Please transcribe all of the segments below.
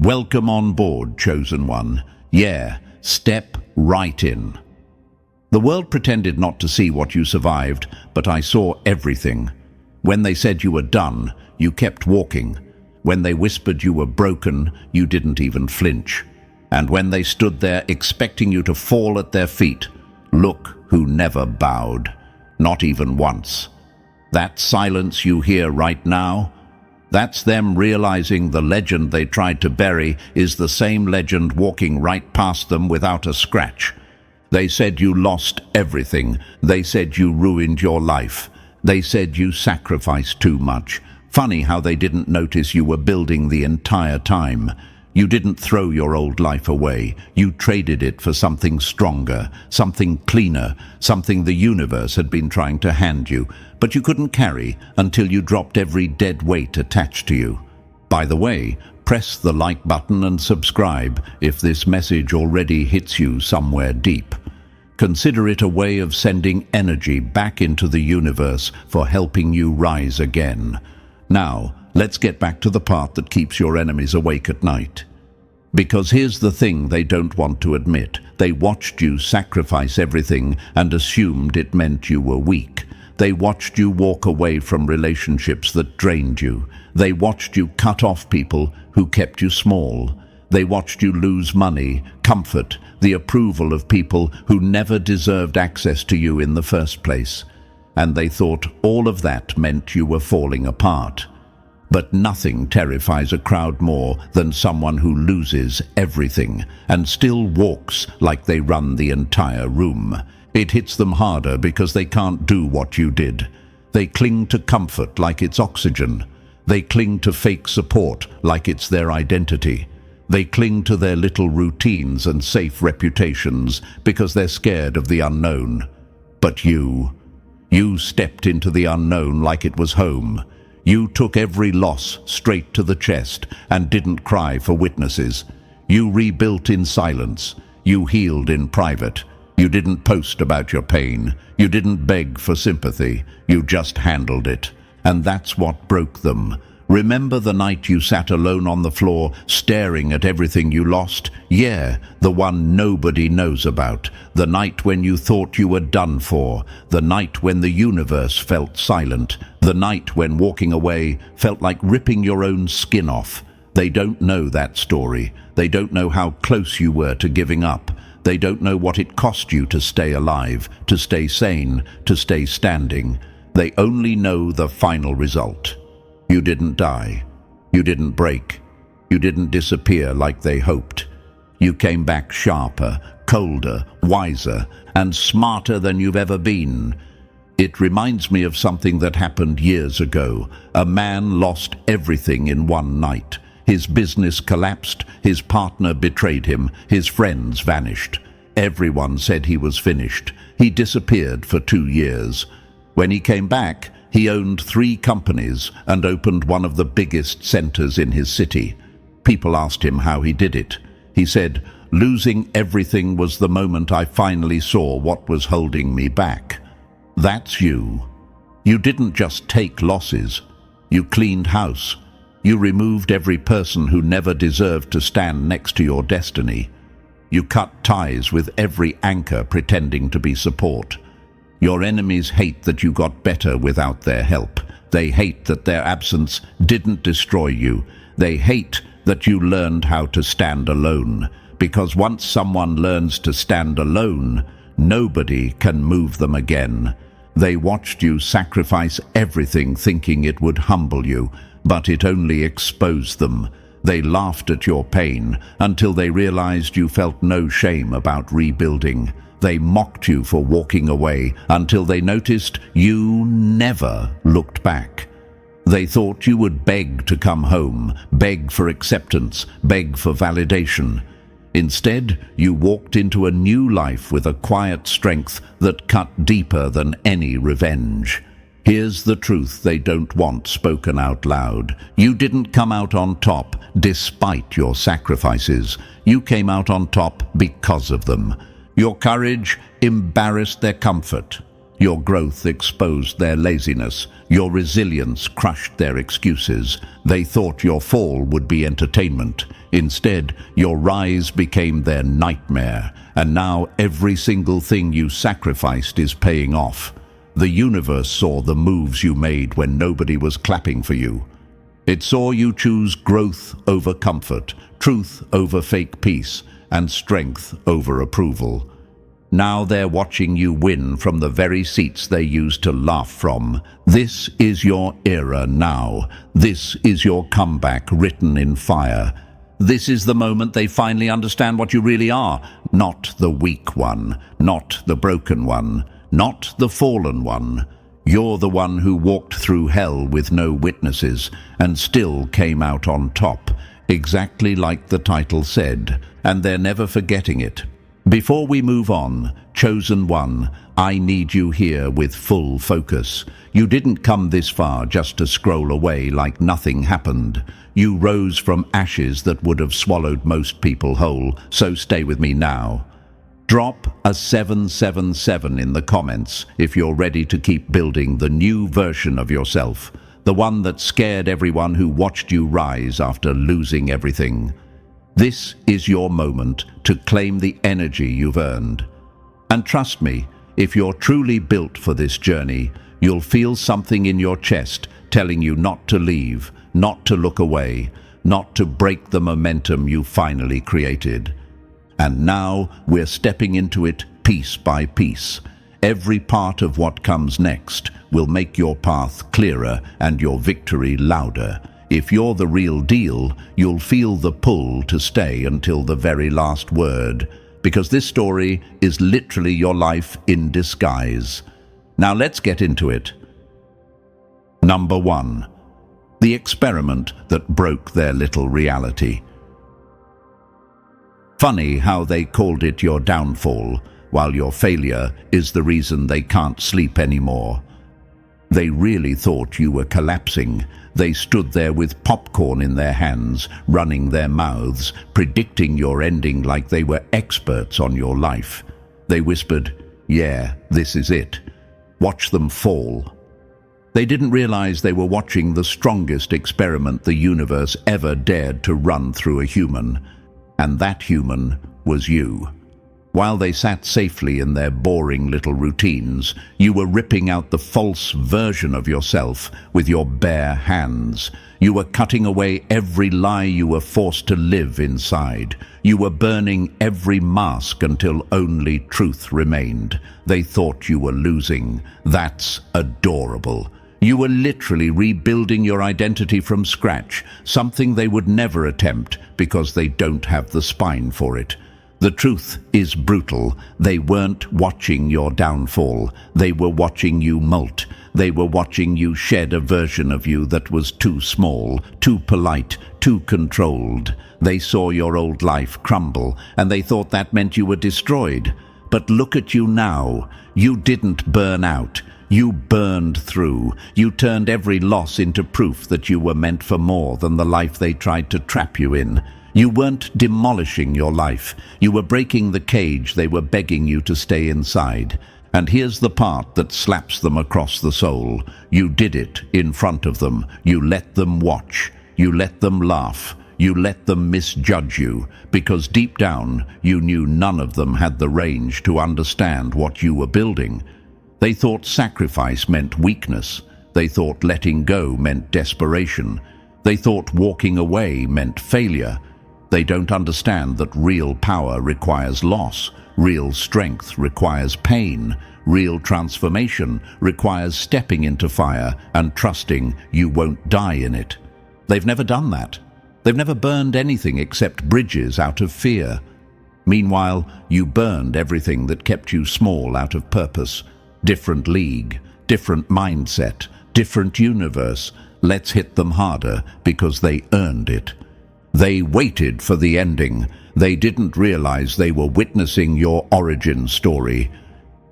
Welcome on board, chosen one. Yeah, step right in. The world pretended not to see what you survived, but I saw everything. When they said you were done, you kept walking. When they whispered you were broken, you didn't even flinch. And when they stood there expecting you to fall at their feet, look who never bowed, not even once. That silence you hear right now, that's them realizing the legend they tried to bury is the same legend walking right past them without a scratch. They said you lost everything. They said you ruined your life. They said you sacrificed too much. Funny how they didn't notice you were building the entire time. You didn't throw your old life away. You traded it for something stronger, something cleaner, something the universe had been trying to hand you, but you couldn't carry until you dropped every dead weight attached to you. By the way, press the like button and subscribe if this message already hits you somewhere deep. Consider it a way of sending energy back into the universe for helping you rise again. Now, let's get back to the part that keeps your enemies awake at night. Because here's the thing they don't want to admit. They watched you sacrifice everything and assumed it meant you were weak. They watched you walk away from relationships that drained you. They watched you cut off people who kept you small. They watched you lose money, comfort, the approval of people who never deserved access to you in the first place. And they thought all of that meant you were falling apart. But nothing terrifies a crowd more than someone who loses everything and still walks like they run the entire room. It hits them harder because they can't do what you did. They cling to comfort like it's oxygen. They cling to fake support like it's their identity. They cling to their little routines and safe reputations because they're scared of the unknown. But you stepped into the unknown like it was home. You took every loss straight to the chest and didn't cry for witnesses. You rebuilt in silence. You healed in private. You didn't post about your pain. You didn't beg for sympathy. You just handled it. And that's what broke them. Remember the night you sat alone on the floor, staring at everything you lost? Yeah, the one nobody knows about. The night when you thought you were done for. The night when the universe felt silent. The night when walking away felt like ripping your own skin off. They don't know that story. They don't know how close you were to giving up. They don't know what it cost you to stay alive, to stay sane, to stay standing. They only know the final result. You didn't die. You didn't break. You didn't disappear like they hoped. You came back sharper, colder, wiser, and smarter than you've ever been. It reminds me of something that happened years ago. A man lost everything in one night. His business collapsed, his partner betrayed him, his friends vanished. Everyone said he was finished. He disappeared for 2 years. When he came back, he owned 3 companies and opened one of the biggest centers in his city. People asked him how he did it. He said, "Losing everything was the moment I finally saw what was holding me back." That's you. You didn't just take losses. You cleaned house. You removed every person who never deserved to stand next to your destiny. You cut ties with every anchor pretending to be support. Your enemies hate that you got better without their help. They hate that their absence didn't destroy you. They hate that you learned how to stand alone. Because once someone learns to stand alone, nobody can move them again. They watched you sacrifice everything thinking it would humble you, but it only exposed them. They laughed at your pain until they realized you felt no shame about rebuilding. They mocked you for walking away until they noticed you never looked back. They thought you would beg to come home, beg for acceptance, beg for validation. Instead, you walked into a new life with a quiet strength that cut deeper than any revenge. Here's the truth they don't want spoken out loud. You didn't come out on top despite your sacrifices. You came out on top because of them. Your courage embarrassed their comfort. Your growth exposed their laziness. Your resilience crushed their excuses. They thought your fall would be entertainment. Instead, your rise became their nightmare, and now every single thing you sacrificed is paying off. The universe saw the moves you made when nobody was clapping for you. It saw you choose growth over comfort, truth over fake peace, and strength over approval. Now they're watching you win from the very seats they used to laugh from. This is your era now. This is your comeback written in fire. This is the moment they finally understand what you really are. Not the weak one, not the broken one, not the fallen one. You're the one who walked through hell with no witnesses and still came out on top, exactly like the title said, and they're never forgetting it. Before we move on, Chosen One, I need you here with full focus. You didn't come this far just to scroll away like nothing happened. You rose from ashes that would have swallowed most people whole, so stay with me now. Drop a 777 in the comments if you're ready to keep building the new version of yourself, the one that scared everyone who watched you rise after losing everything. This is your moment to claim the energy you've earned. And trust me, if you're truly built for this journey, you'll feel something in your chest telling you not to leave, not to look away, not to break the momentum you finally created. And now we're stepping into it piece by piece. Every part of what comes next will make your path clearer and your victory louder. If you're the real deal, you'll feel the pull to stay until the very last word, because this story is literally your life in disguise. Now let's get into it. Number 1. The experiment that broke their little reality. Funny how they called it your downfall, while your failure is the reason they can't sleep anymore. They really thought you were collapsing. They stood there with popcorn in their hands, running their mouths, predicting your ending like they were experts on your life. They whispered, "Yeah, this is it. Watch them fall." They didn't realize they were watching the strongest experiment the universe ever dared to run through a human. And that human was you. While they sat safely in their boring little routines, you were ripping out the false version of yourself with your bare hands. You were cutting away every lie you were forced to live inside. You were burning every mask until only truth remained. They thought you were losing. That's adorable. You were literally rebuilding your identity from scratch, something they would never attempt because they don't have the spine for it. The truth is brutal. They weren't watching your downfall. They were watching you molt. They were watching you shed a version of you that was too small, too polite, too controlled. They saw your old life crumble, and they thought that meant you were destroyed. But look at you now. You didn't burn out. You burned through. You turned every loss into proof that you were meant for more than the life they tried to trap you in. You weren't demolishing your life. You were breaking the cage they were begging you to stay inside. And here's the part that slaps them across the soul. You did it in front of them. You let them watch. You let them laugh. You let them misjudge you, because deep down you knew none of them had the range to understand what you were building. They thought sacrifice meant weakness. They thought letting go meant desperation. They thought walking away meant failure. They don't understand that real power requires loss, real strength requires pain, real transformation requires stepping into fire and trusting you won't die in it. They've never done that. They've never burned anything except bridges out of fear. Meanwhile, you burned everything that kept you small out of purpose. Different league, different mindset, different universe. Let's hit them harder because they earned it. They waited for the ending. They didn't realize they were witnessing your origin story.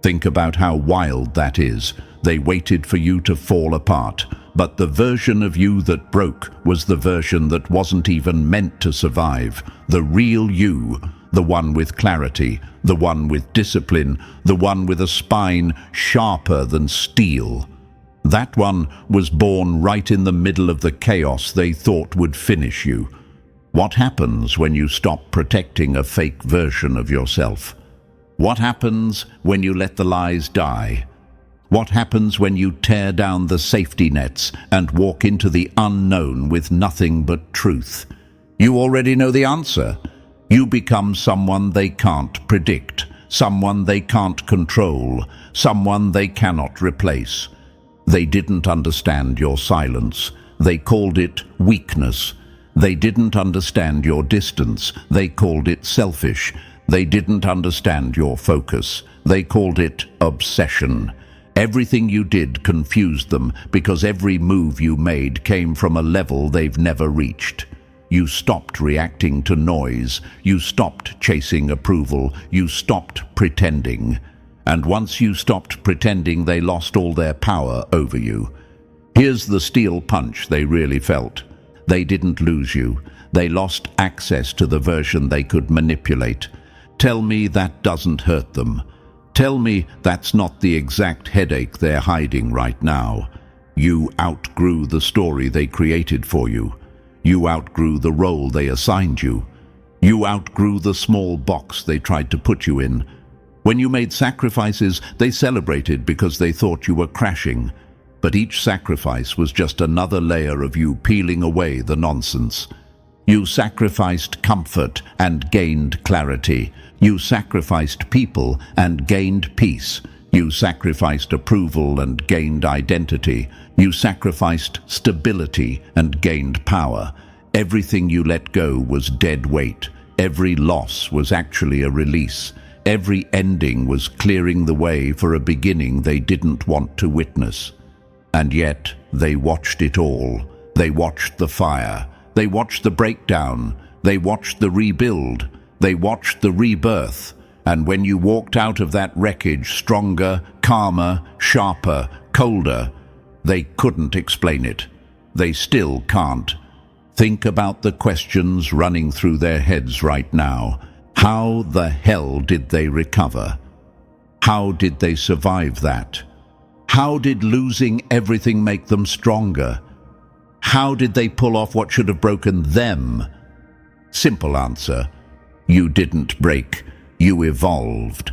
Think about how wild that is. They waited for you to fall apart, but the version of you that broke was the version that wasn't even meant to survive. The real you, the one with clarity, the one with discipline, the one with a spine sharper than steel. That one was born right in the middle of the chaos they thought would finish you. What happens when you stop protecting a fake version of yourself? What happens when you let the lies die? What happens when you tear down the safety nets and walk into the unknown with nothing but truth? You already know the answer. You become someone they can't predict, someone they can't control, someone they cannot replace. They didn't understand your silence. They called it weakness. They didn't understand your distance. They called it selfish. They didn't understand your focus. They called it obsession. Everything you did confused them because every move you made came from a level they've never reached. You stopped reacting to noise. You stopped chasing approval. You stopped pretending. And once you stopped pretending, they lost all their power over you. Here's the steel punch they really felt. They didn't lose you. They lost access to the version they could manipulate. Tell me that doesn't hurt them. Tell me that's not the exact headache they're hiding right now. You outgrew the story they created for you. You outgrew the role they assigned you. You outgrew the small box they tried to put you in. When you made sacrifices, they celebrated because they thought you were crashing. But each sacrifice was just another layer of you peeling away the nonsense. You sacrificed comfort and gained clarity. You sacrificed people and gained peace. You sacrificed approval and gained identity. You sacrificed stability and gained power. Everything you let go was dead weight. Every loss was actually a release. Every ending was clearing the way for a beginning they didn't want to witness. And yet, they watched it all. They watched the fire. They watched the breakdown. They watched the rebuild. They watched the rebirth. And when you walked out of that wreckage stronger, calmer, sharper, colder, they couldn't explain it. They still can't. Think about the questions running through their heads right now. How the hell did they recover? How did they survive that? How did losing everything make them stronger? How did they pull off what should have broken them? Simple answer. You didn't break. You evolved.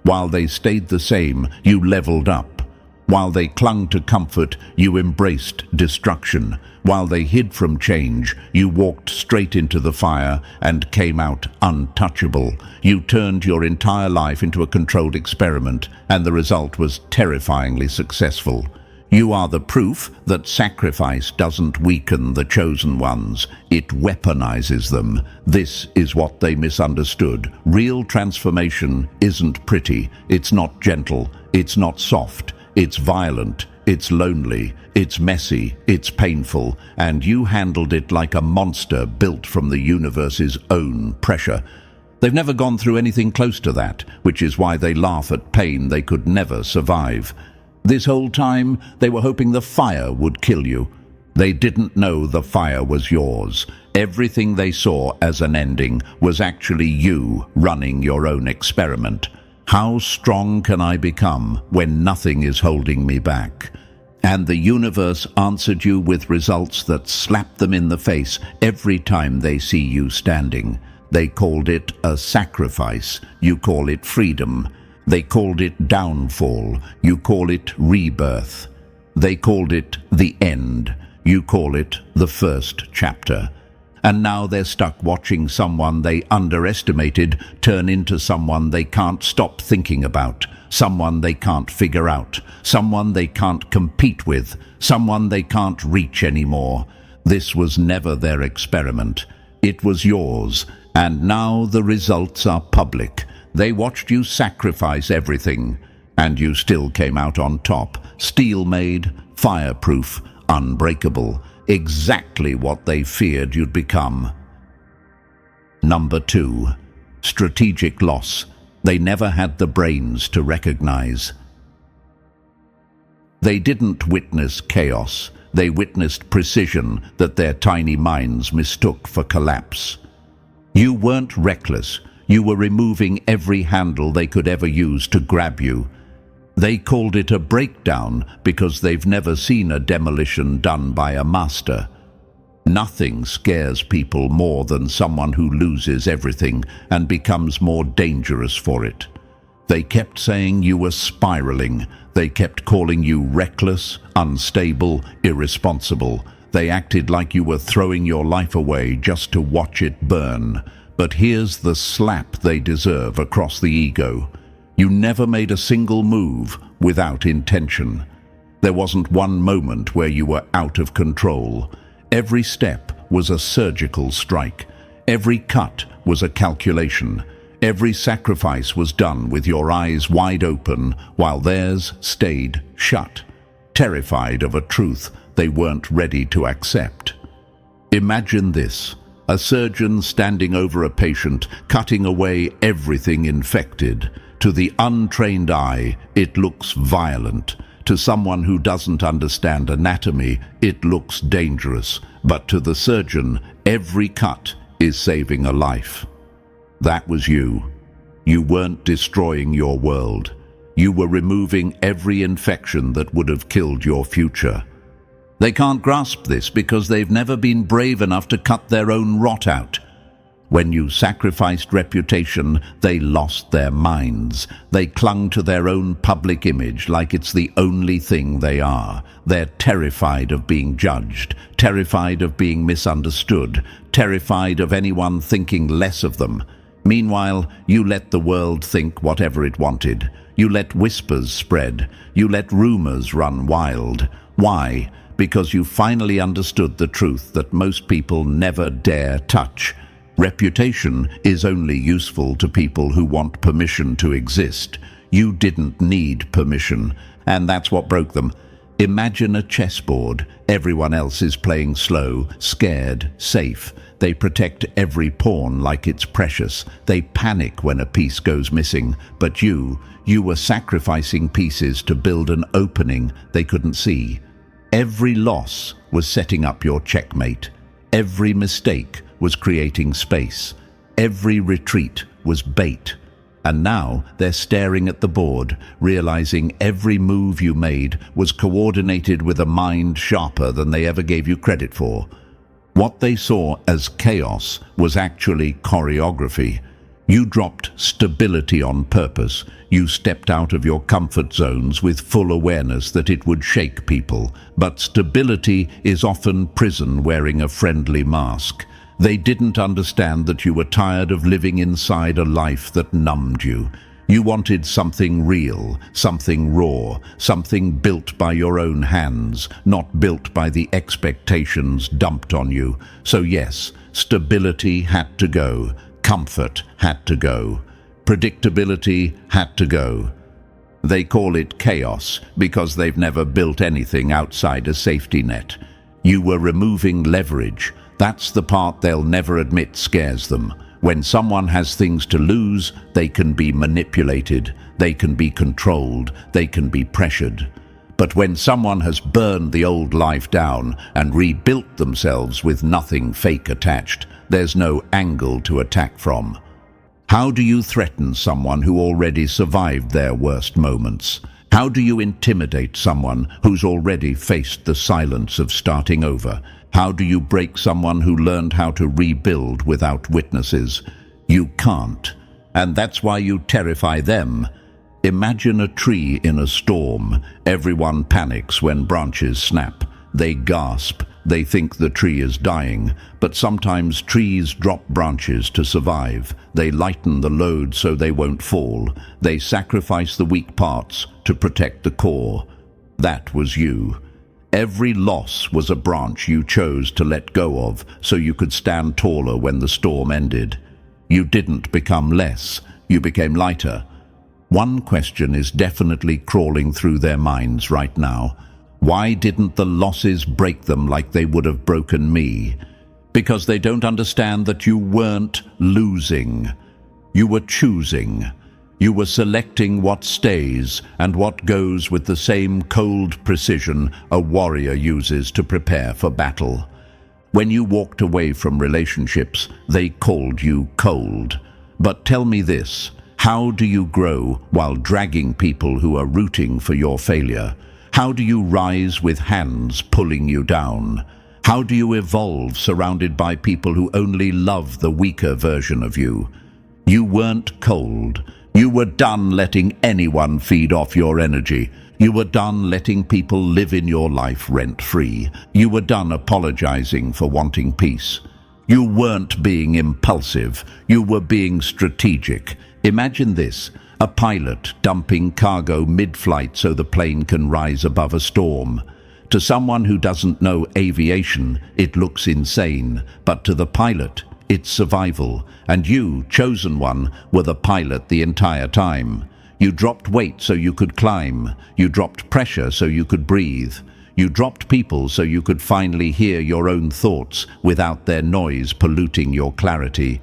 While they stayed the same, you leveled up. While they clung to comfort, you embraced destruction. While they hid from change, you walked straight into the fire and came out untouchable. You turned your entire life into a controlled experiment, and the result was terrifyingly successful. You are the proof that sacrifice doesn't weaken the chosen ones. It weaponizes them. This is what they misunderstood. Real transformation isn't pretty. It's not gentle. It's not soft. It's violent. It's lonely. It's messy. It's painful. And you handled it like a monster built from the universe's own pressure. They've never gone through anything close to that, which is why they laugh at pain they could never survive. This whole time, they were hoping the fire would kill you. They didn't know the fire was yours. Everything they saw as an ending was actually you running your own experiment. How strong can I become when nothing is holding me back? And the universe answered you with results that slap them in the face every time they see you standing. They called it a sacrifice. You call it freedom. They called it downfall. You call it rebirth. They called it the end. You call it the first chapter. And now they're stuck watching someone they underestimated turn into someone they can't stop thinking about, someone they can't figure out, someone they can't compete with, someone they can't reach anymore. This was never their experiment. It was yours, and now the results are public. They watched you sacrifice everything, and you still came out on top, steel-made, fireproof, unbreakable, exactly what they feared you'd become. Number 2. Strategic loss. They never had the brains to recognize. They didn't witness chaos. They witnessed precision that their tiny minds mistook for collapse. You weren't reckless. You were removing every handle they could ever use to grab you. They called it a breakdown because they've never seen a demolition done by a master. Nothing scares people more than someone who loses everything and becomes more dangerous for it. They kept saying you were spiraling. They kept calling you reckless, unstable, irresponsible. They acted like you were throwing your life away just to watch it burn. But here's the slap they deserve across the ego. You never made a single move without intention. There wasn't one moment where you were out of control. Every step was a surgical strike. Every cut was a calculation. Every sacrifice was done with your eyes wide open while theirs stayed shut, terrified of a truth they weren't ready to accept. Imagine this: a surgeon standing over a patient, cutting away everything infected. To the untrained eye, it looks violent. To someone who doesn't understand anatomy, it looks dangerous. But to the surgeon, every cut is saving a life. That was you. You weren't destroying your world. You were removing every infection that would have killed your future. They can't grasp this because they've never been brave enough to cut their own rot out. When you sacrificed reputation, they lost their minds. They clung to their own public image like it's the only thing they are. They're terrified of being judged, terrified of being misunderstood, terrified of anyone thinking less of them. Meanwhile, you let the world think whatever it wanted. You let whispers spread. You let rumors run wild. Why? Because you finally understood the truth that most people never dare touch. Reputation is only useful to people who want permission to exist. You didn't need permission, and that's what broke them. Imagine a chessboard. Everyone else is playing slow, scared, safe. They protect every pawn like it's precious. They panic when a piece goes missing. But you were sacrificing pieces to build an opening they couldn't see. Every loss was setting up your checkmate. Every mistake was creating space. Every retreat was bait. And now they're staring at the board, realizing every move you made was coordinated with a mind sharper than they ever gave you credit for. What they saw as chaos was actually choreography. You dropped stability on purpose. You stepped out of your comfort zones with full awareness that it would shake people. But stability is often prison wearing a friendly mask. They didn't understand that you were tired of living inside a life that numbed you. You wanted something real, something raw, something built by your own hands, not built by the expectations dumped on you. So yes, stability had to go. Comfort had to go. Predictability had to go. They call it chaos because they've never built anything outside a safety net. You were removing leverage. That's the part they'll never admit scares them. When someone has things to lose, they can be manipulated, they can be controlled, they can be pressured. But when someone has burned the old life down and rebuilt themselves with nothing fake attached, there's no angle to attack from. How do you threaten someone who already survived their worst moments? How do you intimidate someone who's already faced the silence of starting over? How do you break someone who learned how to rebuild without witnesses? You can't. And that's why you terrify them. Imagine a tree in a storm. Everyone panics when branches snap. They gasp. They think the tree is dying. But sometimes trees drop branches to survive. They lighten the load so they won't fall. They sacrifice the weak parts to protect the core. That was you. Every loss was a branch you chose to let go of so you could stand taller when the storm ended. You didn't become less, you became lighter. One question is definitely crawling through their minds right now. Why didn't the losses break them like they would have broken me? Because they don't understand that you weren't losing. You were choosing. You were selecting what stays and what goes with the same cold precision a warrior uses to prepare for battle. When you walked away from relationships, they called you cold. But tell me this, how do you grow while dragging people who are rooting for your failure? How do you rise with hands pulling you down? How do you evolve surrounded by people who only love the weaker version of you? You weren't cold. You were done letting anyone feed off your energy. You were done letting people live in your life rent-free. You were done apologizing for wanting peace. You weren't being impulsive. You were being strategic. Imagine this, a pilot dumping cargo mid-flight so the plane can rise above a storm. To someone who doesn't know aviation, it looks insane, but to the pilot, it's survival. And you, chosen one, were the pilot the entire time. You dropped weight so you could climb. You dropped pressure so you could breathe. You dropped people so you could finally hear your own thoughts without their noise polluting your clarity.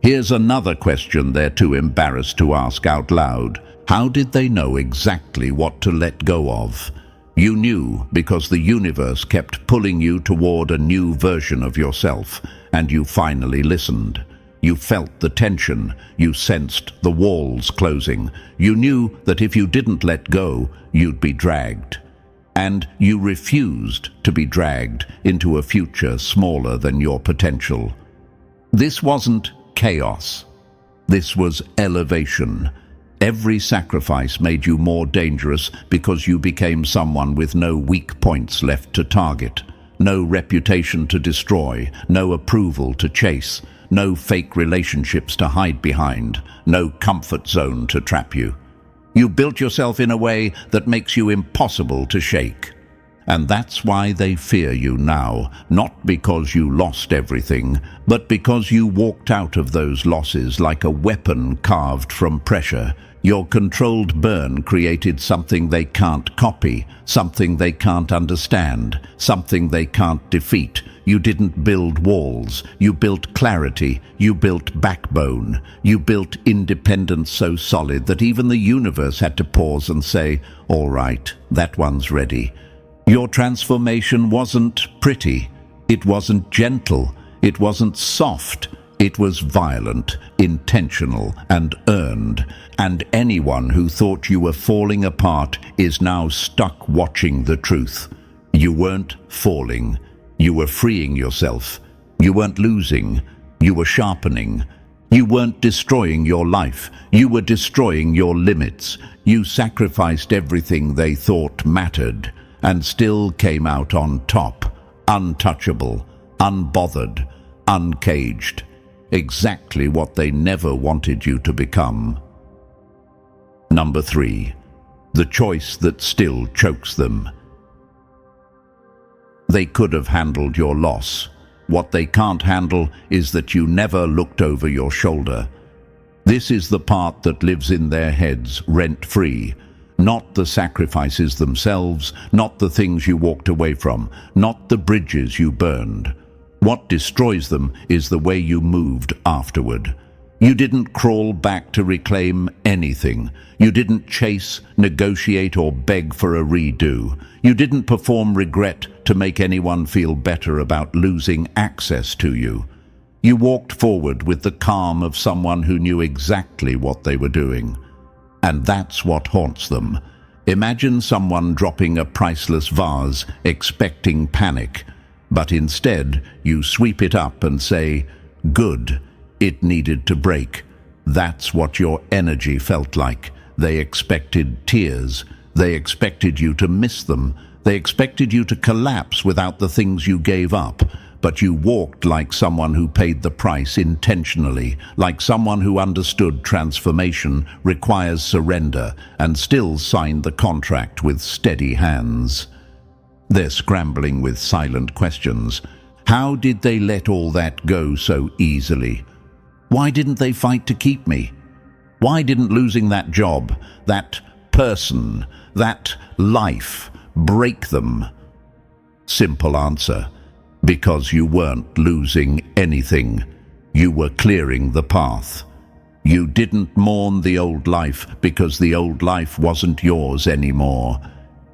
Here's another question they're too embarrassed to ask out loud. How did they know exactly what to let go of? You knew because the universe kept pulling you toward a new version of yourself, and you finally listened. You felt the tension. You sensed the walls closing. You knew that if you didn't let go, you'd be dragged. And you refused to be dragged into a future smaller than your potential. This wasn't chaos. This was elevation. Every sacrifice made you more dangerous because you became someone with no weak points left to target, no reputation to destroy, no approval to chase, no fake relationships to hide behind, no comfort zone to trap you. You built yourself in a way that makes you impossible to shake. And that's why they fear you now, not because you lost everything, but because you walked out of those losses like a weapon carved from pressure. Your controlled burn created something they can't copy, something they can't understand, something they can't defeat. You didn't build walls. You built clarity. You built backbone. You built independence so solid that even the universe had to pause and say, "All right, that one's ready." Your transformation wasn't pretty. It wasn't gentle. It wasn't soft. It was violent, intentional, and earned. And anyone who thought you were falling apart is now stuck watching the truth. You weren't falling. You were freeing yourself. You weren't losing. You were sharpening. You weren't destroying your life. You were destroying your limits. You sacrificed everything they thought mattered and still came out on top, untouchable, unbothered, uncaged. Exactly what they never wanted you to become. Number 3, the choice that still chokes them. They could have handled your loss. What they can't handle is that you never looked over your shoulder. This is the part that lives in their heads rent-free. Not the sacrifices themselves, not the things you walked away from, not the bridges you burned. What destroys them is the way you moved afterward. You didn't crawl back to reclaim anything. You didn't chase, negotiate, or beg for a redo. You didn't perform regret to make anyone feel better about losing access to you. You walked forward with the calm of someone who knew exactly what they were doing. And that's what haunts them. Imagine someone dropping a priceless vase, expecting panic. But instead, you sweep it up and say, "Good, it needed to break." That's what your energy felt like. They expected tears. They expected you to miss them. They expected you to collapse without the things you gave up. But you walked like someone who paid the price intentionally, like someone who understood transformation requires surrender, and still signed the contract with steady hands. They're scrambling with silent questions. How did they let all that go so easily? Why didn't they fight to keep me? Why didn't losing that job, that person, that life break them? Simple answer. Because you weren't losing anything. You were clearing the path. You didn't mourn the old life because the old life wasn't yours anymore.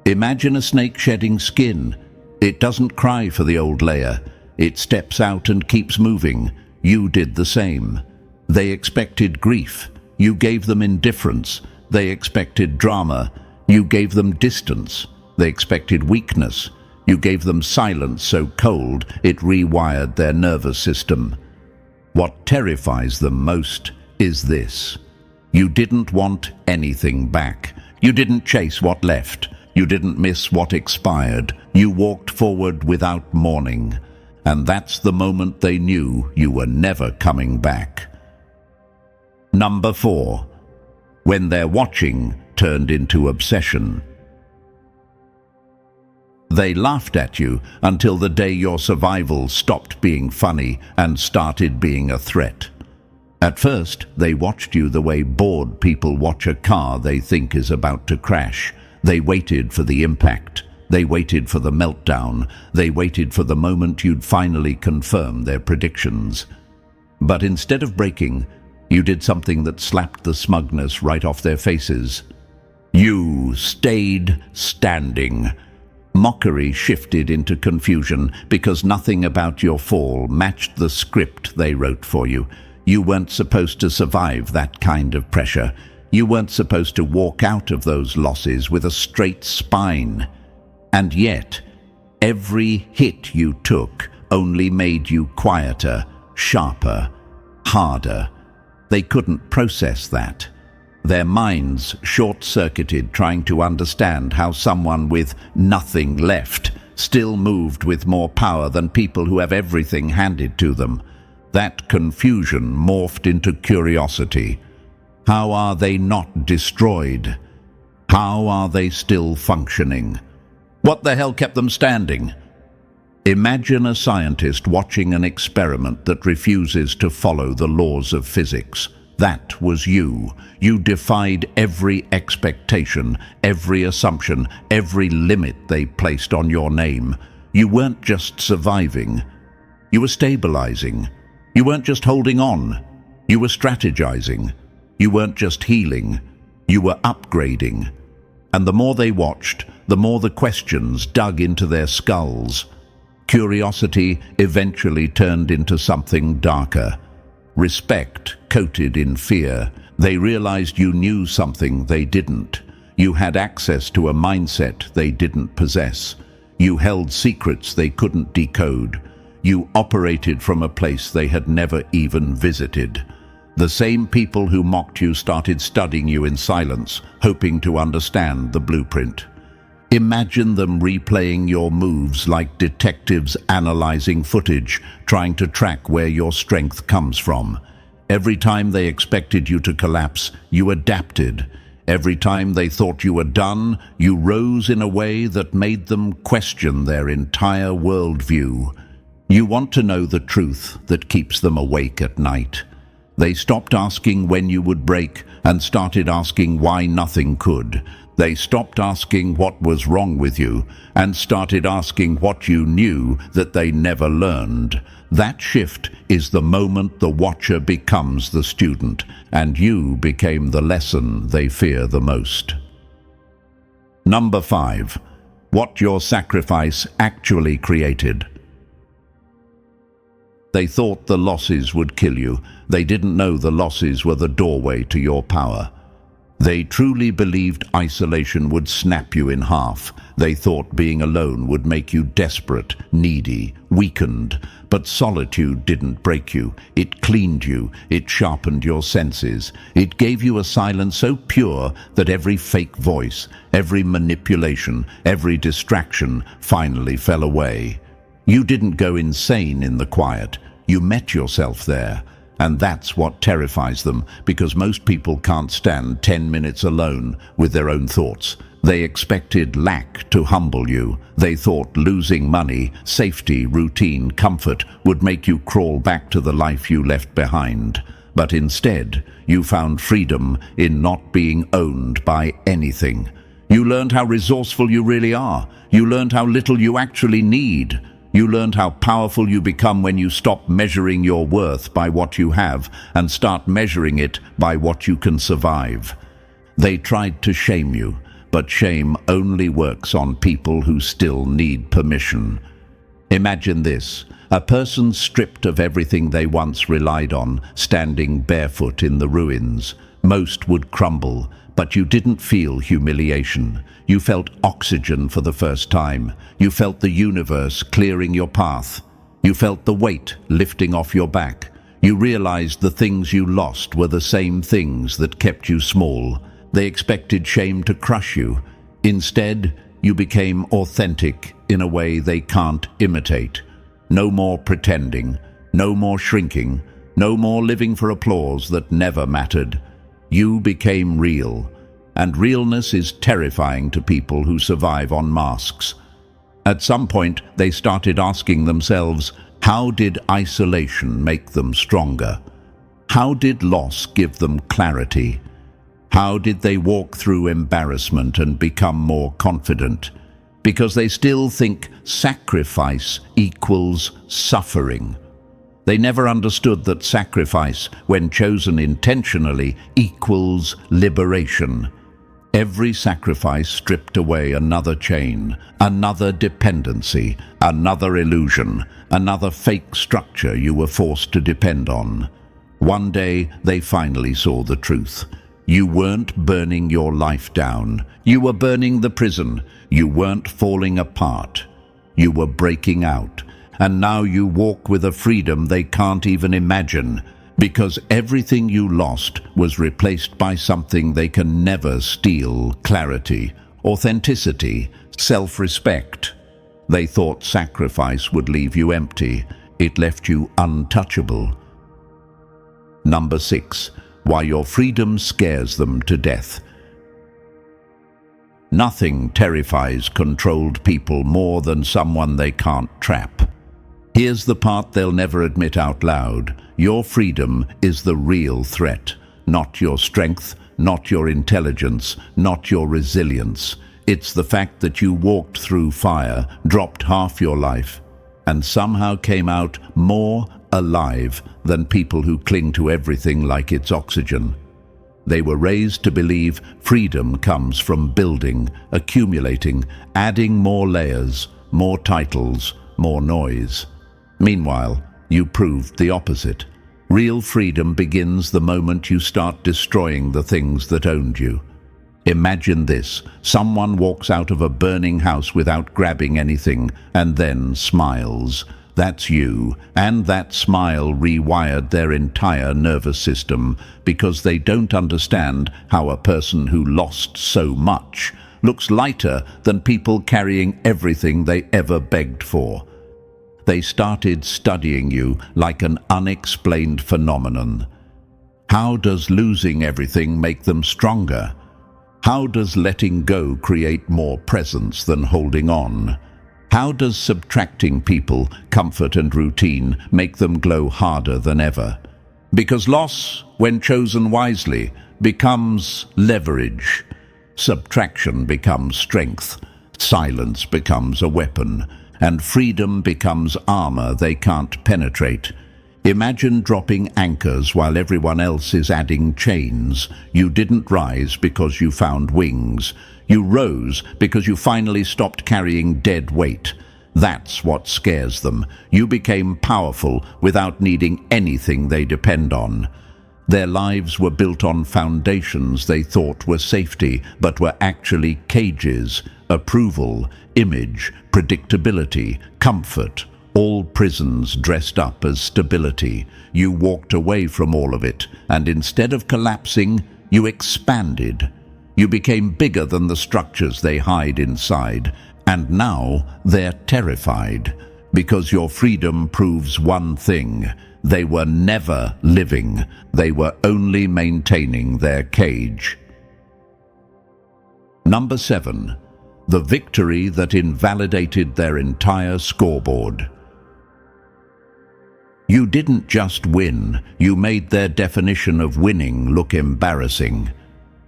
Imagine a snake shedding skin. It doesn't cry for the old layer. It steps out and keeps moving. You did the same. They expected grief. You gave them indifference. They expected drama. You gave them distance. They expected weakness. You gave them silence so cold it rewired their nervous system. What terrifies them most is this. You didn't want anything back. You didn't chase what left. You didn't miss what expired. You walked forward without mourning. And that's the moment they knew you were never coming back. Number 4. When their watching turned into obsession. They laughed at you until the day your survival stopped being funny and started being a threat. At first, they watched you the way bored people watch a car they think is about to crash. They waited for the impact. They waited for the meltdown. They waited for the moment you'd finally confirm their predictions. But instead of breaking, you did something that slapped the smugness right off their faces. You stayed standing. Mockery shifted into confusion because nothing about your fall matched the script they wrote for you. You weren't supposed to survive that kind of pressure. You weren't supposed to walk out of those losses with a straight spine. And yet, every hit you took only made you quieter, sharper, harder. They couldn't process that. Their minds short-circuited trying to understand how someone with nothing left still moved with more power than people who have everything handed to them. That confusion morphed into curiosity. How are they not destroyed? How are they still functioning? What the hell kept them standing? Imagine a scientist watching an experiment that refuses to follow the laws of physics. That was you. You defied every expectation, every assumption, every limit they placed on your name. You weren't just surviving. You were stabilizing. You weren't just holding on. You were strategizing. You weren't just healing. You were upgrading. And the more they watched, the more the questions dug into their skulls. Curiosity eventually turned into something darker. Respect coated in fear. They realized you knew something they didn't. You had access to a mindset they didn't possess. You held secrets they couldn't decode. You operated from a place they had never even visited. The same people who mocked you started studying you in silence, hoping to understand the blueprint. Imagine them replaying your moves like detectives analyzing footage, trying to track where your strength comes from. Every time they expected you to collapse, you adapted. Every time they thought you were done, you rose in a way that made them question their entire worldview. You want to know the truth that keeps them awake at night. They stopped asking when you would break and started asking why nothing could. They stopped asking what was wrong with you and started asking what you knew that they never learned. That shift is the moment the watcher becomes the student, and you became the lesson they fear the most. Number 5. What your sacrifice actually created. They thought the losses would kill you. They didn't know the losses were the doorway to your power. They truly believed isolation would snap you in half. They thought being alone would make you desperate, needy, weakened. But solitude didn't break you. It cleaned you. It sharpened your senses. It gave you a silence so pure that every fake voice, every manipulation, every distraction finally fell away. You didn't go insane in the quiet. You met yourself there. And that's what terrifies them, because most people can't stand 10 minutes alone with their own thoughts. They expected lack to humble you. They thought losing money, safety, routine, comfort would make you crawl back to the life you left behind. But instead, you found freedom in not being owned by anything. You learned how resourceful you really are. You learned how little you actually need. You learned how powerful you become when you stop measuring your worth by what you have and start measuring it by what you can survive. They tried to shame you, but shame only works on people who still need permission. Imagine this, a person stripped of everything they once relied on, standing barefoot in the ruins. Most would crumble, but you didn't feel humiliation. You felt oxygen for the first time. You felt the universe clearing your path. You felt the weight lifting off your back. You realized the things you lost were the same things that kept you small. They expected shame to crush you. Instead, you became authentic in a way they can't imitate. No more pretending, no more shrinking, no more living for applause that never mattered. You became real, and realness is terrifying to people who survive on masks. At some point, they started asking themselves, how did isolation make them stronger? How did loss give them clarity? How did they walk through embarrassment and become more confident? Because they still think sacrifice equals suffering. They never understood that sacrifice, when chosen intentionally, equals liberation. Every sacrifice stripped away another chain, another dependency, another illusion, another fake structure you were forced to depend on. One day, they finally saw the truth. You weren't burning your life down. You were burning the prison. You weren't falling apart. You were breaking out. And now you walk with a freedom they can't even imagine, because everything you lost was replaced by something they can never steal: clarity, authenticity, self-respect. They thought sacrifice would leave you empty. It left you untouchable. Number 6. Why your freedom scares them to death. Nothing terrifies controlled people more than someone they can't trap. Here's the part they'll never admit out loud. Your freedom is the real threat, not your strength, not your intelligence, not your resilience. It's the fact that you walked through fire, dropped half your life, and somehow came out more alive than people who cling to everything like it's oxygen. They were raised to believe freedom comes from building, accumulating, adding more layers, more titles, more noise. Meanwhile, you proved the opposite. Real freedom begins the moment you start destroying the things that owned you. Imagine this: someone walks out of a burning house without grabbing anything and then smiles. That's you, and that smile rewired their entire nervous system, because they don't understand how a person who lost so much looks lighter than people carrying everything they ever begged for. They started studying you like an unexplained phenomenon. How does losing everything make them stronger? How does letting go create more presence than holding on? How does subtracting people, comfort and routine make them glow harder than ever? Because loss, when chosen wisely, becomes leverage. Subtraction becomes strength. Silence becomes a weapon. And freedom becomes armor they can't penetrate. Imagine dropping anchors while everyone else is adding chains. You didn't rise because you found wings. You rose because you finally stopped carrying dead weight. That's what scares them. You became powerful without needing anything they depend on. Their lives were built on foundations they thought were safety, but were actually cages. Approval, image, predictability, comfort, all prisons dressed up as stability. You walked away from all of it, and instead of collapsing, you expanded. You became bigger than the structures they hide inside, and now they're terrified, because your freedom proves one thing: they were never living, they were only maintaining their cage. Number 7. The victory that invalidated their entire scoreboard. You didn't just win, you made their definition of winning look embarrassing.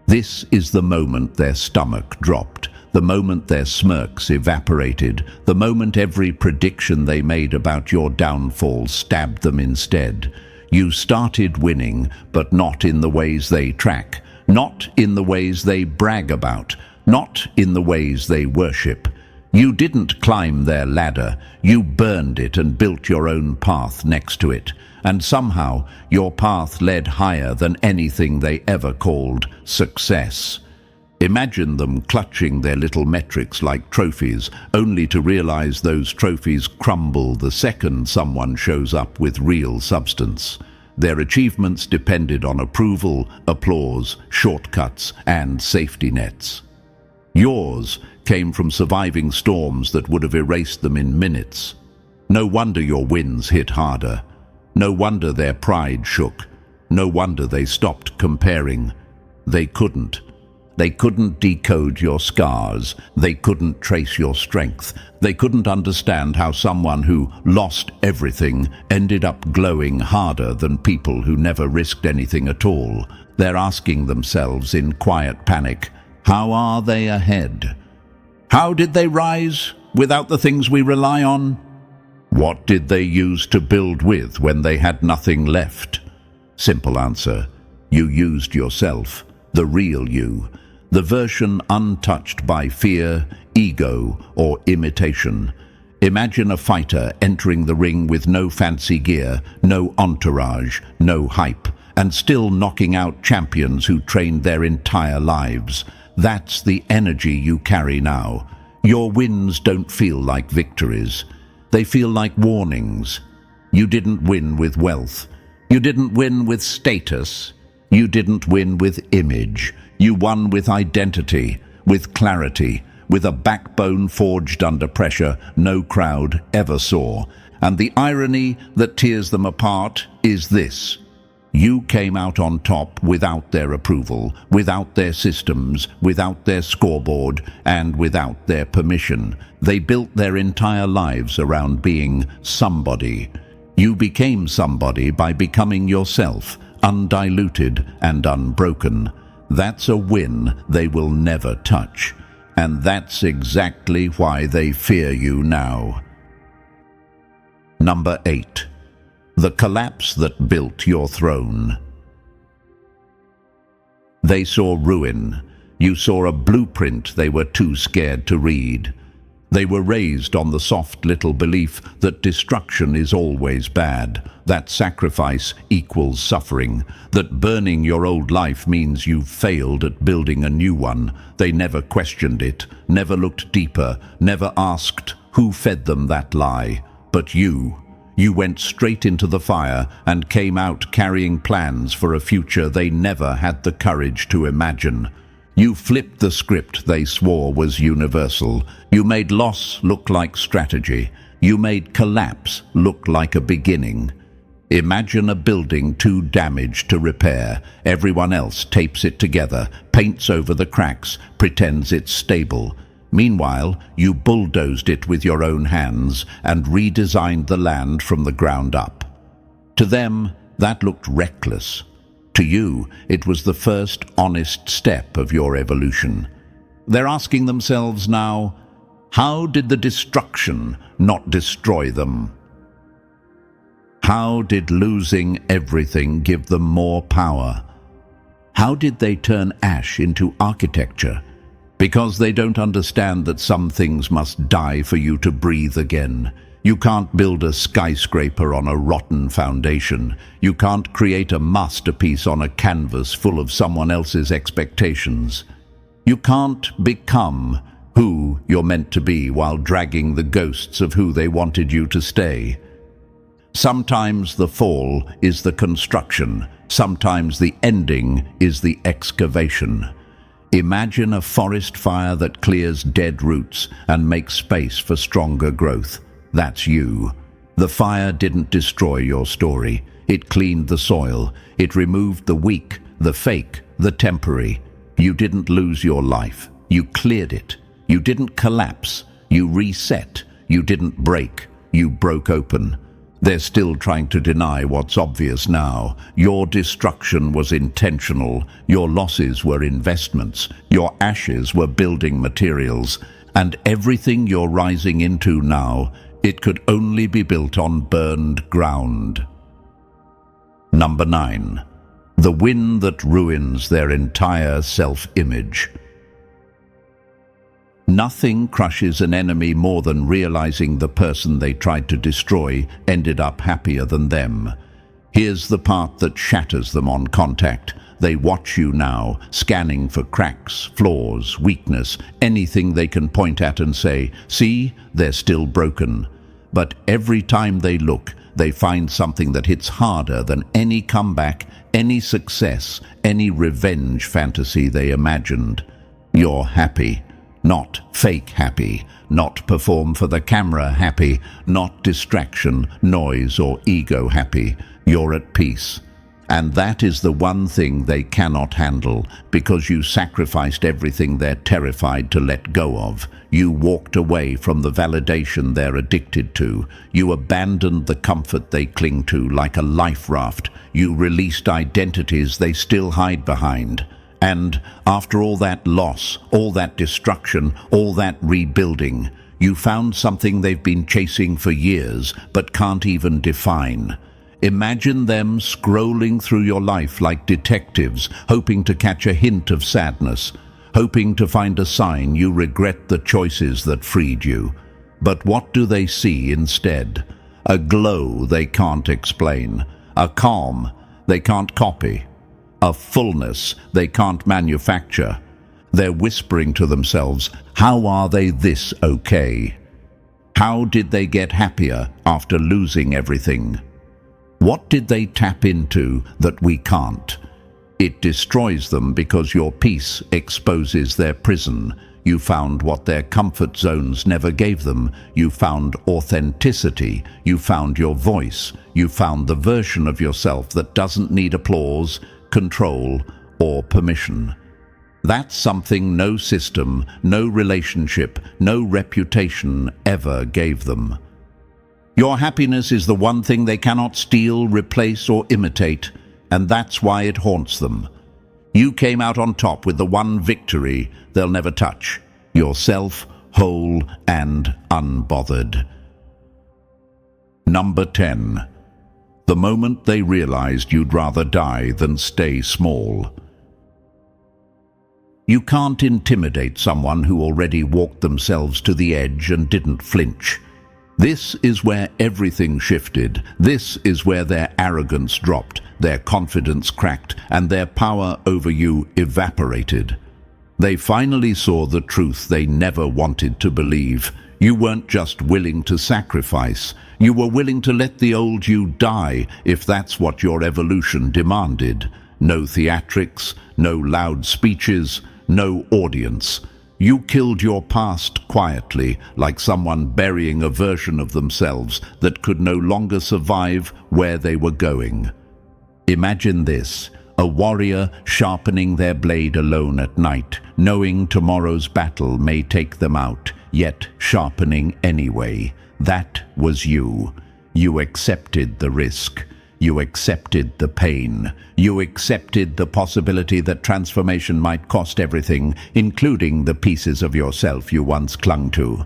This is the moment their stomach dropped, the moment their smirks evaporated, the moment every prediction they made about your downfall stabbed them instead. You started winning, but not in the ways they track, not in the ways they brag about, not in the ways they worship. You didn't climb their ladder, you burned it and built your own path next to it. And somehow your path led higher than anything they ever called success. Imagine them clutching their little metrics like trophies, only to realize those trophies crumble the second someone shows up with real substance. Their achievements depended on approval, applause, shortcuts, and safety nets. Yours came from surviving storms that would have erased them in minutes. No wonder your wins hit harder. No wonder their pride shook. No wonder they stopped comparing. They couldn't. They couldn't decode your scars. They couldn't trace your strength. They couldn't understand how someone who lost everything ended up glowing harder than people who never risked anything at all. They're asking themselves in quiet panic, how are they ahead? How did they rise without the things we rely on? What did they use to build with when they had nothing left? Simple answer, you used yourself, the real you. The version untouched by fear, ego, or imitation. Imagine a fighter entering the ring with no fancy gear, no entourage, no hype, and still knocking out champions who trained their entire lives. That's the energy you carry now. Your wins don't feel like victories. They feel like warnings. You didn't win with wealth. You didn't win with status. You didn't win with image. You won with identity, with clarity, with a backbone forged under pressure no crowd ever saw. And the irony that tears them apart is this. You came out on top without their approval, without their systems, without their scoreboard, and without their permission. They built their entire lives around being somebody. You became somebody by becoming yourself, undiluted and unbroken. That's a win they will never touch. And that's exactly why they fear you now. Number 8. The collapse that built your throne. They saw ruin. You saw a blueprint they were too scared to read. They were raised on the soft little belief that destruction is always bad, that sacrifice equals suffering, that burning your old life means you've failed at building a new one. They never questioned it, never looked deeper, never asked who fed them that lie. But you went straight into the fire and came out carrying plans for a future they never had the courage to imagine. You flipped the script they swore was universal. You made loss look like strategy. You made collapse look like a beginning. Imagine a building too damaged to repair. Everyone else tapes it together, paints over the cracks, pretends it's stable. Meanwhile, you bulldozed it with your own hands and redesigned the land from the ground up. To them, that looked reckless. To you, it was the first honest step of your evolution. They're asking themselves now, how did the destruction not destroy them? How did losing everything give them more power? How did they turn ash into architecture? Because they don't understand that some things must die for you to breathe again. You can't build a skyscraper on a rotten foundation. You can't create a masterpiece on a canvas full of someone else's expectations. You can't become who you're meant to be while dragging the ghosts of who they wanted you to stay. Sometimes the fall is the construction. Sometimes the ending is the excavation. Imagine a forest fire that clears dead roots and makes space for stronger growth. That's you. The fire didn't destroy your story. It cleaned the soil. It removed the weak, the fake, the temporary. You didn't lose your life. You cleared it. You didn't collapse. You reset. You didn't break. You broke open. They're still trying to deny what's obvious now. Your destruction was intentional. Your losses were investments. Your ashes were building materials. And everything you're rising into now, it could only be built on burned ground. Number 9. The win that ruins their entire self-image. Nothing crushes an enemy more than realizing the person they tried to destroy ended up happier than them. Here's the part that shatters them on contact. They watch you now, scanning for cracks, flaws, weakness, anything they can point at and say, "See, they're still broken." But every time they look, they find something that hits harder than any comeback, any success, any revenge fantasy they imagined. You're happy. Not fake happy, not perform for the camera happy, not distraction, noise or ego happy. You're at peace. And that is the one thing they cannot handle, because you sacrificed everything they're terrified to let go of. You walked away from the validation they're addicted to. You abandoned the comfort they cling to like a life raft. You released identities they still hide behind. And after all that loss, all that destruction, all that rebuilding, you found something they've been chasing for years but can't even define. Imagine them scrolling through your life like detectives, hoping to catch a hint of sadness, hoping to find a sign you regret the choices that freed you. But what do they see instead? A glow they can't explain, a calm they can't copy, a fullness they can't manufacture. They're whispering to themselves, how are they this okay? How did they get happier after losing everything? What did they tap into that we can't? It destroys them because your peace exposes their prison. You found what their comfort zones never gave them. You found authenticity. You found your voice. You found the version of yourself that doesn't need applause, control, or permission. That's something no system, no relationship, no reputation ever gave them. Your happiness is the one thing they cannot steal, replace, or imitate, and that's why it haunts them. You came out on top with the one victory they'll never touch: yourself, whole and unbothered. Number 10. The moment they realized you'd rather die than stay small. You can't intimidate someone who already walked themselves to the edge and didn't flinch. This is where everything shifted. This is where their arrogance dropped, their confidence cracked, and their power over you evaporated. They finally saw the truth they never wanted to believe. You weren't just willing to sacrifice. You were willing to let the old you die if that's what your evolution demanded. No theatrics, no loud speeches, no audience. You killed your past quietly, like someone burying a version of themselves that could no longer survive where they were going. Imagine this: a warrior sharpening their blade alone at night, knowing tomorrow's battle may take them out, yet sharpening anyway. That was you. You accepted the risk. You accepted the pain. You accepted the possibility that transformation might cost everything, including the pieces of yourself you once clung to.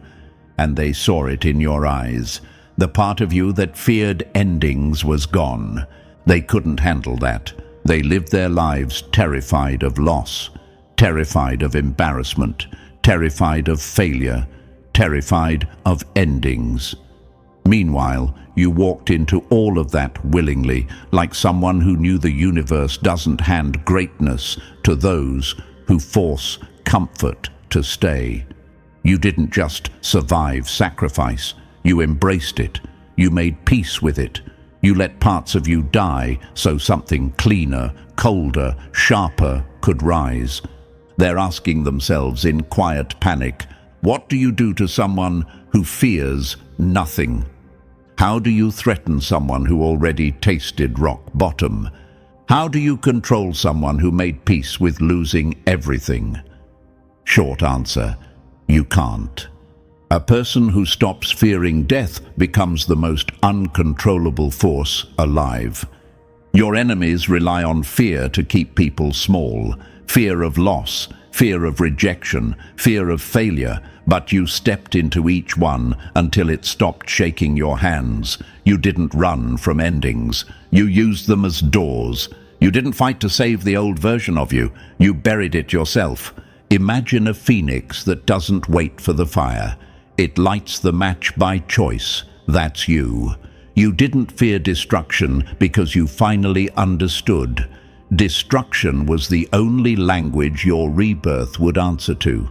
And they saw it in your eyes. The part of you that feared endings was gone. They couldn't handle that. They lived their lives terrified of loss, terrified of embarrassment, terrified of failure, terrified of endings. Meanwhile, you walked into all of that willingly, like someone who knew the universe doesn't hand greatness to those who force comfort to stay. You didn't just survive sacrifice. You embraced it. You made peace with it. You let parts of you die so something cleaner, colder, sharper could rise. They're asking themselves in quiet panic, what do you do to someone who fears nothing? How do you threaten someone who already tasted rock bottom? How do you control someone who made peace with losing everything? Short answer: you can't. A person who stops fearing death becomes the most uncontrollable force alive. Your enemies rely on fear to keep people small. Fear of loss, fear of rejection, fear of failure, but you stepped into each one until it stopped shaking your hands. You didn't run from endings. You used them as doors. You didn't fight to save the old version of you. You buried it yourself. Imagine a phoenix that doesn't wait for the fire. It lights the match by choice. That's you. You didn't fear destruction because you finally understood. Destruction was the only language your rebirth would answer to.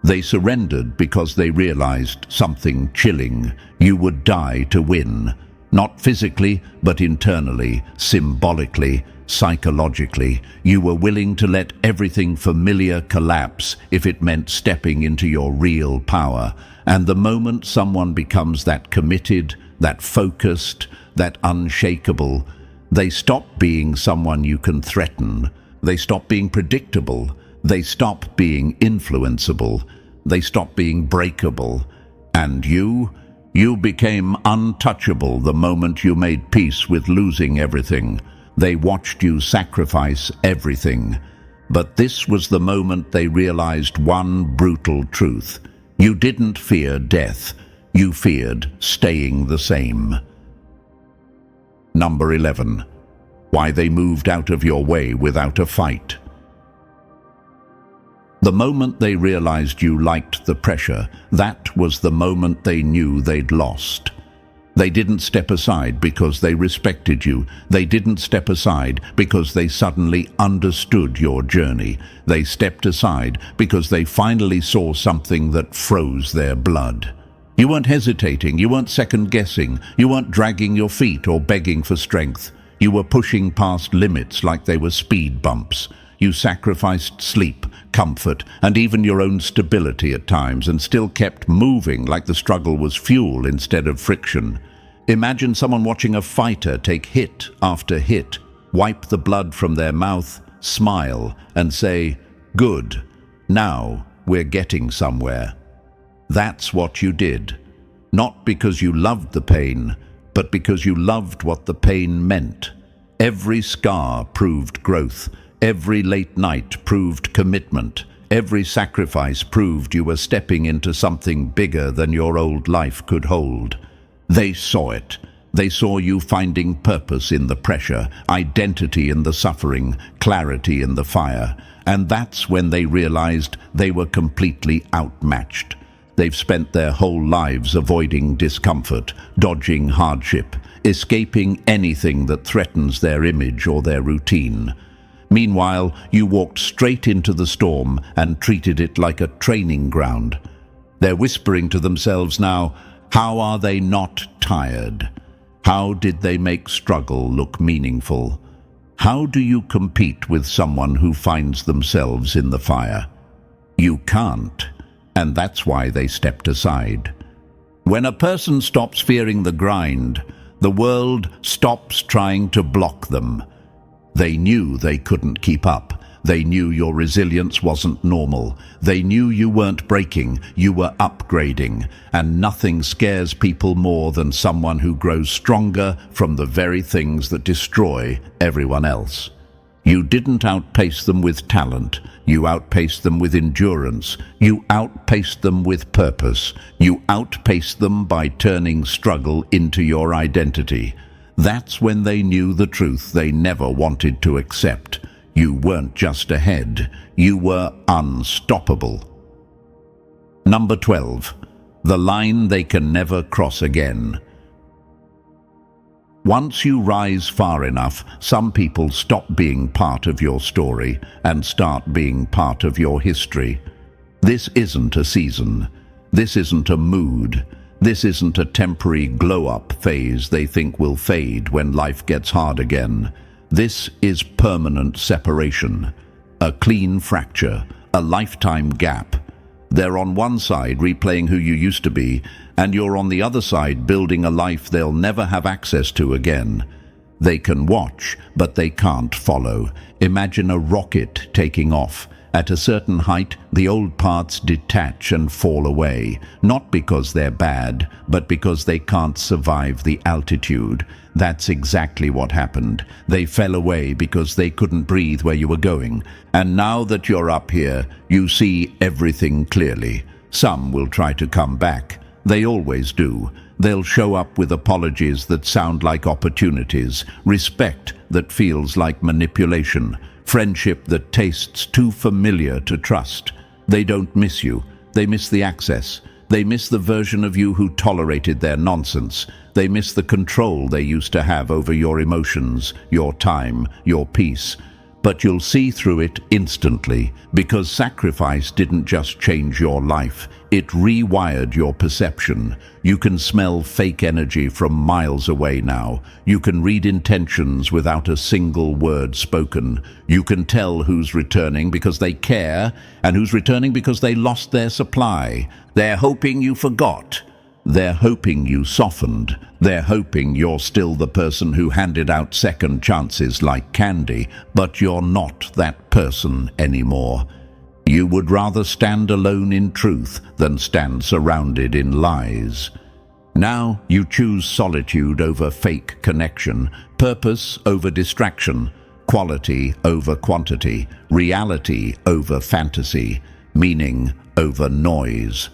They surrendered because they realized something chilling. You would die to win. Not physically, but internally, symbolically, psychologically. You were willing to let everything familiar collapse if it meant stepping into your real power. And the moment someone becomes that committed, that focused, that unshakable, they stop being someone you can threaten. They stop being predictable. They stop being influenceable. They stop being breakable. And you became untouchable the moment you made peace with losing everything. They watched you sacrifice everything. But this was the moment they realized one brutal truth. You didn't fear death. You feared staying the same. Number 11. Why they moved out of your way without a fight. The moment they realized you liked the pressure, that was the moment they knew they'd lost. They didn't step aside because they respected you. They didn't step aside because they suddenly understood your journey. They stepped aside because they finally saw something that froze their blood. You weren't hesitating, you weren't second-guessing, you weren't dragging your feet or begging for strength. You were pushing past limits like they were speed bumps. You sacrificed sleep, comfort, and even your own stability at times, and still kept moving like the struggle was fuel instead of friction. Imagine someone watching a fighter take hit after hit, wipe the blood from their mouth, smile, and say, "Good, now we're getting somewhere." That's what you did. Not because you loved the pain, but because you loved what the pain meant. Every scar proved growth. Every late night proved commitment. Every sacrifice proved you were stepping into something bigger than your old life could hold. They saw it. They saw you finding purpose in the pressure, identity in the suffering, clarity in the fire. And that's when they realized they were completely outmatched. They've spent their whole lives avoiding discomfort, dodging hardship, escaping anything that threatens their image or their routine. Meanwhile, you walked straight into the storm and treated it like a training ground. They're whispering to themselves now, how are they not tired? How did they make struggle look meaningful? How do you compete with someone who finds themselves in the fire? You can't. And that's why they stepped aside. When a person stops fearing the grind, the world stops trying to block them. They knew they couldn't keep up. They knew your resilience wasn't normal. They knew you weren't breaking, you were upgrading. And nothing scares people more than someone who grows stronger from the very things that destroy everyone else. You didn't outpace them with talent. You outpaced them with endurance. You outpaced them with purpose. You outpaced them by turning struggle into your identity. That's when they knew the truth they never wanted to accept. You weren't just ahead. You were unstoppable. Number 12. The line they can never cross again. Once you rise far enough, some people stop being part of your story and start being part of your history. This isn't a season. This isn't a mood. This isn't a temporary glow-up phase they think will fade when life gets hard again. This is permanent separation, a clean fracture, a lifetime gap. They're on one side replaying who you used to be, and you're on the other side building a life they'll never have access to again. They can watch, but they can't follow. Imagine a rocket taking off. At a certain height, the old parts detach and fall away, not because they're bad, but because they can't survive the altitude. That's exactly what happened. They fell away because they couldn't breathe where you were going. And now that you're up here, you see everything clearly. Some will try to come back. They always do. They'll show up with apologies that sound like opportunities, respect that feels like manipulation, friendship that tastes too familiar to trust. They don't miss you. They miss the access. They miss the version of you who tolerated their nonsense. They miss the control they used to have over your emotions, your time, your peace. But you'll see through it instantly, because sacrifice didn't just change your life, it rewired your perception. You can smell fake energy from miles away now. You can read intentions without a single word spoken. You can tell who's returning because they care, and who's returning because they lost their supply. They're hoping you forgot. They're hoping you softened. They're hoping you're still the person who handed out second chances like candy, but you're not that person anymore. You would rather stand alone in truth than stand surrounded in lies. Now you choose solitude over fake connection, purpose over distraction, quality over quantity, reality over fantasy, meaning over noise.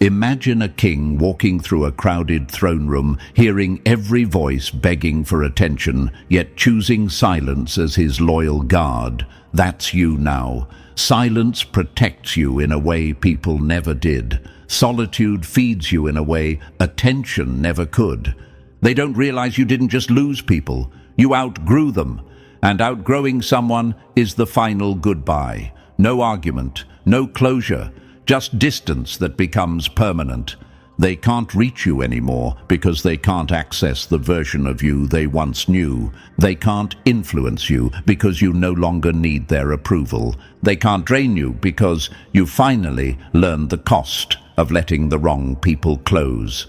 Imagine a king walking through a crowded throne room, hearing every voice begging for attention, yet choosing silence as his loyal guard. That's you now. Silence protects you in a way people never did. Solitude feeds you in a way attention never could. They don't realize you didn't just lose people, you outgrew them. And outgrowing someone is the final goodbye. No argument, no closure. Just distance that becomes permanent. They can't reach you anymore because they can't access the version of you they once knew. They can't influence you because you no longer need their approval. They can't drain you because you finally learned the cost of letting the wrong people close.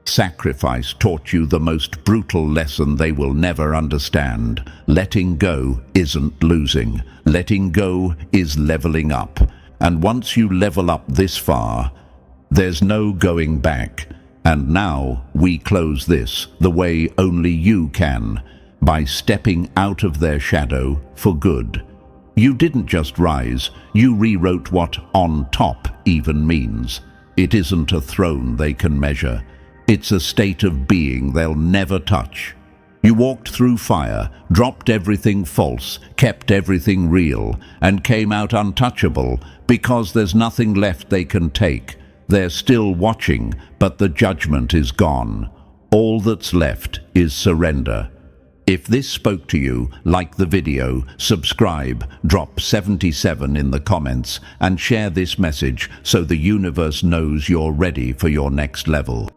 Sacrifice taught you the most brutal lesson they will never understand. Letting go isn't losing. Letting go is leveling up. And once you level up this far, there's no going back. And now we close this the way only you can, by stepping out of their shadow for good. You didn't just rise, you rewrote what on top even means. It isn't a throne they can measure. It's a state of being they'll never touch. You walked through fire, dropped everything false, kept everything real, and came out untouchable because there's nothing left they can take. They're still watching, but the judgment is gone. All that's left is surrender. If this spoke to you, like the video, subscribe, drop 77 in the comments, and share this message so the universe knows you're ready for your next level.